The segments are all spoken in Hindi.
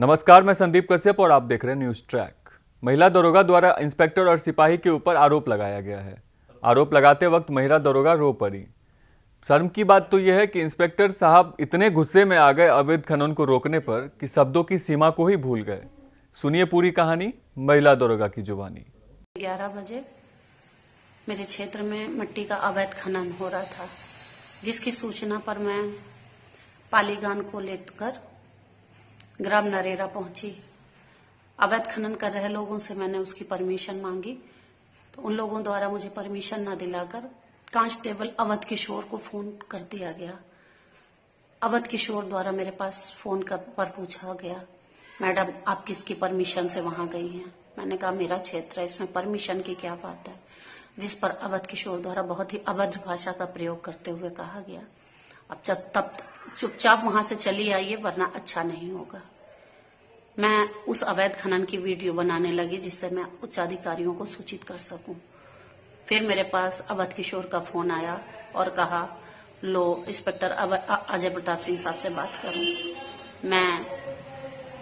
नमस्कार, मैं संदीप कश्यप और आप देख रहे हैं न्यूज ट्रैक। महिला दरोगा द्वारा इंस्पेक्टर और सिपाही के ऊपर आरोप लगाया गया है। आरोप लगाते वक्त महिला दरोगा रो पड़ी। शर्म की बात तो यह है कि इंस्पेक्टर साहब इतने गुस्से में आ गए अवैध खनन को रोकने पर कि शब्दों की सीमा को ही भूल गए। सुनिए पूरी कहानी महिला दरोगा की जुबानी। 11 बजे मेरे क्षेत्र में मिट्टी का अवैध खनन हो रहा था, जिसकी सूचना पर मैं पालीगान को लेकर ग्राम नरेरा पहुंची। अवैध खनन कर रहे लोगों से मैंने उसकी परमिशन मांगी, तो उन लोगों द्वारा मुझे परमिशन न दिलाकर कांस्टेबल अवध किशोर को फोन कर दिया गया। अवध किशोर द्वारा मेरे पास फोन पर पूछा गया, मैडम आप किसकी परमिशन से वहां गई हैं? मैंने कहा मेरा क्षेत्र है, इसमें परमिशन की क्या बात है? जिस पर अवध किशोर द्वारा बहुत ही अभद्र भाषा का प्रयोग करते हुए कहा गया, अब तब चुपचाप वहां से चली आइए वरना अच्छा नहीं होगा। मैं उस अवैध खनन की वीडियो बनाने लगी जिससे मैं उच्च अधिकारियों को सूचित कर सकूं। फिर मेरे पास अवध किशोर का फोन आया और कहा, लो इंस्पेक्टर अजय प्रताप सिंह साहब से बात करूं।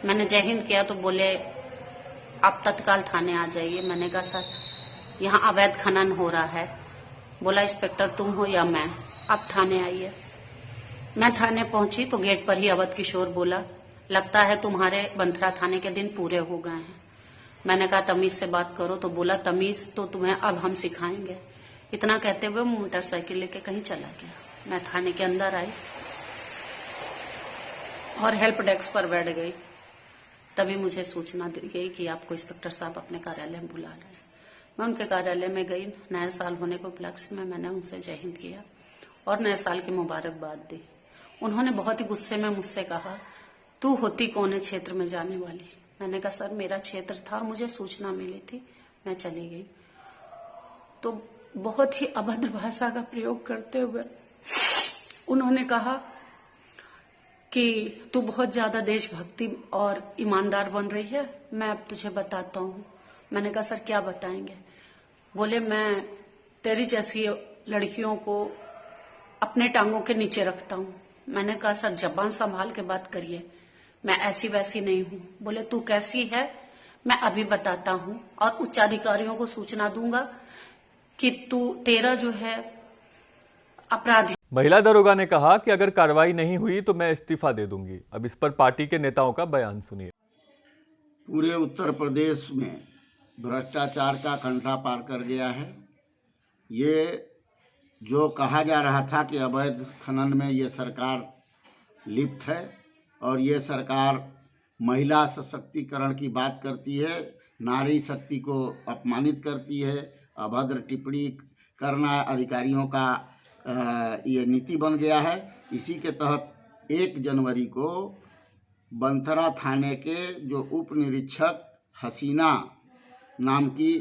मैंने जय हिंद किया तो बोले आप तत्काल थाने आ जाइए। मैंने कहा सर यहाँ अवैध खनन हो रहा है। बोला इंस्पेक्टर तुम हो या मैं, आप थाने आइए। मैं थाने पहुंची तो गेट पर ही अवध किशोर बोला, लगता है तुम्हारे बंथरा थाने के दिन पूरे हो गए हैं। मैंने कहा तमीज से बात करो, तो बोला तमीज तो तुम्हें अब हम सिखाएंगे। इतना कहते हुए मोटरसाइकिल लेके कहीं चला गया। मैं थाने के अंदर आई और हेल्प डेस्क पर बैठ गई। तभी मुझे सूचना दी गई कि आपको इंस्पेक्टर साहब अपने कार्यालय में बुला रहे हैं। मैं उनके कार्यालय में गई। नया साल होने को उपलक्ष्य में मैंने उनसे जय हिंद किया और नए साल की मुबारकबाद दी। उन्होंने बहुत ही गुस्से में मुझसे कहा, तू होती कौन है क्षेत्र में जाने वाली? मैंने कहा सर मेरा क्षेत्र था और मुझे सूचना मिली थी, मैं चली गई। तो बहुत ही अभद्र भाषा का प्रयोग करते हुए उन्होंने कहा कि तू बहुत ज्यादा देशभक्ति और ईमानदार बन रही है, मैं अब तुझे बताता हूँ। मैंने कहा सर क्या बताएंगे? बोले मैं तेरी जैसी लड़कियों को अपने टांगों के नीचे रखता हूँ। मैंने कहा सर जबान संभाल के बात करिए, मैं ऐसी वैसी नहीं हूँ। बोले तू कैसी है मैं अभी बताता हूँ और उच्चाधिकारियों को सूचना दूंगा कि तेरा जो है अपराधी। महिला दरोगा ने कहा कि अगर कार्रवाई नहीं हुई तो मैं इस्तीफा दे दूंगी। अब इस पर पार्टी के नेताओं का बयान सुनिए। पूरे उत्तर प्रदेश में भ्रष्टाचार का कंटा पार कर गया है। ये जो कहा जा रहा था कि अवैध खनन में ये सरकार लिप्त है और ये सरकार महिला सशक्तिकरण की बात करती है, नारी शक्ति को अपमानित करती है, अभद्र टिप्पणी करना अधिकारियों का ये नीति बन गया है। इसी के तहत 1 जनवरी को बंथरा थाने के जो उप निरीक्षक हसीना नाम की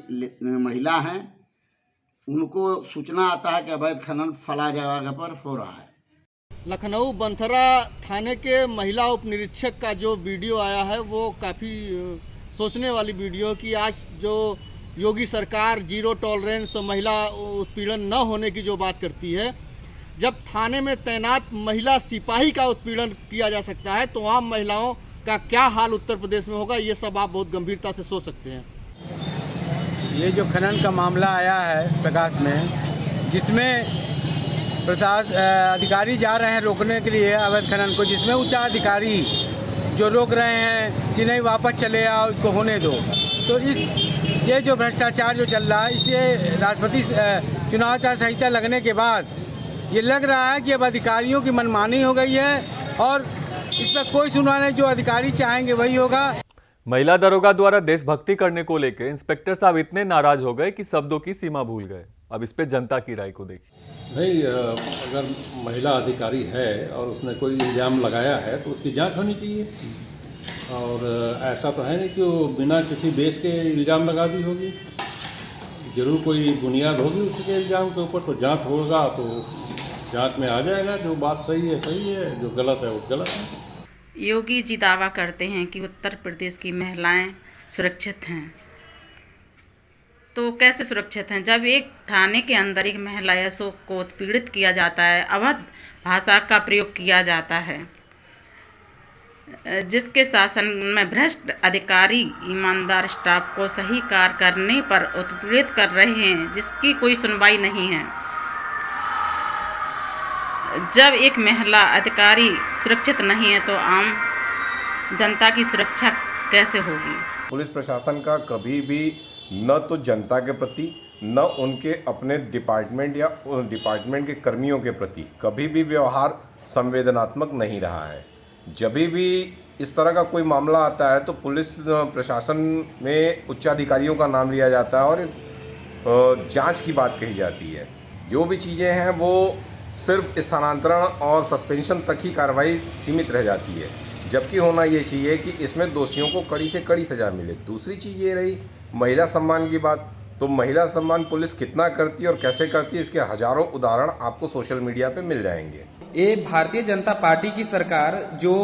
महिला हैं, उनको सूचना आता है कि अवैध खनन फला जगह पर हो रहा है। लखनऊ बंथरा थाने के महिला उप निरीक्षक का जो वीडियो आया है वो काफ़ी सोचने वाली वीडियो कि आज जो योगी सरकार जीरो टॉलरेंस महिला उत्पीड़न न होने की जो बात करती है, जब थाने में तैनात महिला सिपाही का उत्पीड़न किया जा सकता है तो आम महिलाओं का क्या हाल उत्तर प्रदेश में होगा, ये सब आप बहुत गंभीरता से सोच सकते हैं। ये जो खनन का मामला आया है प्रकाश में, जिसमें अधिकारी जा रहे हैं रोकने के लिए अवैध खनन को, जिसमें उच्च अधिकारी जो रोक रहे हैं कि नहीं वापस चले आओ, इसको होने दो। तो ये जो भ्रष्टाचार जो चल रहा है, इससे राष्ट्रपति चुनाव आचार संहिता लगने के बाद ये लग रहा है कि अब अधिकारियों की मनमानी हो गई है और इस पर कोई सुनवाई नहीं, जो अधिकारी चाहेंगे वही होगा। महिला दरोगा द्वारा देशभक्ति करने को लेकर इंस्पेक्टर साहब इतने नाराज हो गए कि शब्दों की सीमा भूल गए। अब इस पे जनता की राय को देखिए। नहीं, अगर महिला अधिकारी है और उसने कोई इल्ज़ाम लगाया है तो उसकी जांच होनी चाहिए। और ऐसा तो है नहीं कि वो बिना किसी बेस के इल्ज़ाम लगा दी होगी, जरूर कोई बुनियाद होगी उसके इल्ज़ाम के ऊपर, तो जांच होगा तो जांच में आ जाएगा जो बात सही है, जो गलत है वो गलत है। योगी जी दावा करते हैं कि उत्तर प्रदेश की महिलाएं सुरक्षित हैं, तो कैसे सुरक्षित हैं जब एक थाने के अंदर एक महिला को उत्पीड़ित किया जाता है, अभद्र भाषा का प्रयोग किया जाता है। जिसके शासन में भ्रष्ट अधिकारी ईमानदार स्टाफ को सही कार्य करने पर उत्पीड़ित कर रहे हैं, जिसकी कोई सुनवाई नहीं है। जब एक महिला अधिकारी सुरक्षित नहीं है तो आम जनता की सुरक्षा कैसे होगी? पुलिस प्रशासन का कभी भी न तो जनता के प्रति न उनके अपने डिपार्टमेंट या डिपार्टमेंट के कर्मियों के प्रति कभी भी व्यवहार संवेदनात्मक नहीं रहा है। जब भी इस तरह का कोई मामला आता है तो पुलिस प्रशासन में उच्चाधिकारियों का नाम लिया जाता है और जांच की बात कही जाती है। जो भी चीज़ें हैं वो सिर्फ स्थानांतरण और सस्पेंशन तक ही कार्रवाई सीमित रह जाती है, जबकि होना ये चाहिए कि इसमें दोषियों को कड़ी से कड़ी सज़ा मिले। दूसरी चीज़ ये रही महिला सम्मान की बात, तो महिला सम्मान पुलिस कितना करती है और कैसे करती है, इसके हज़ारों उदाहरण आपको सोशल मीडिया पे मिल जाएंगे। ये भारतीय जनता पार्टी की सरकार जो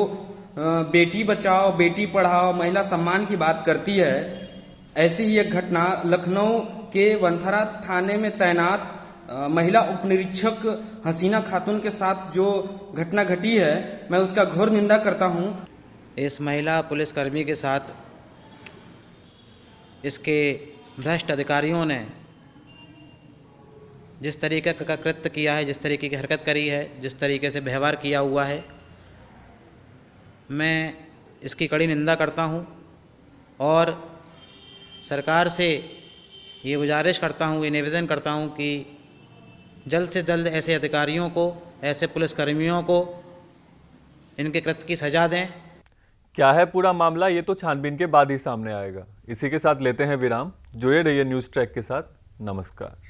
बेटी बचाओ बेटी पढ़ाओ महिला सम्मान की बात करती है, ऐसी ही एक घटना लखनऊ के वंथरा थाने में तैनात महिला उपनिरीक्षक हसीना खातून के साथ जो घटना घटी है, मैं उसका घोर निंदा करता हूं। इस महिला पुलिसकर्मी के साथ इसके भ्रष्ट अधिकारियों ने जिस तरीके का कृत्य किया है, जिस तरीके की हरकत करी है, जिस तरीके से व्यवहार किया हुआ है, मैं इसकी कड़ी निंदा करता हूं और सरकार से ये गुजारिश करता हूं, ये निवेदन करता हूं कि जल्द से जल्द ऐसे अधिकारियों को, ऐसे पुलिसकर्मियों को इनके कृत्य की सज़ा दें। क्या है पूरा मामला, ये तो छानबीन के बाद ही सामने आएगा। इसी के साथ लेते हैं विराम। जुड़े रहिए न्यूज़ ट्रैक के साथ। नमस्कार।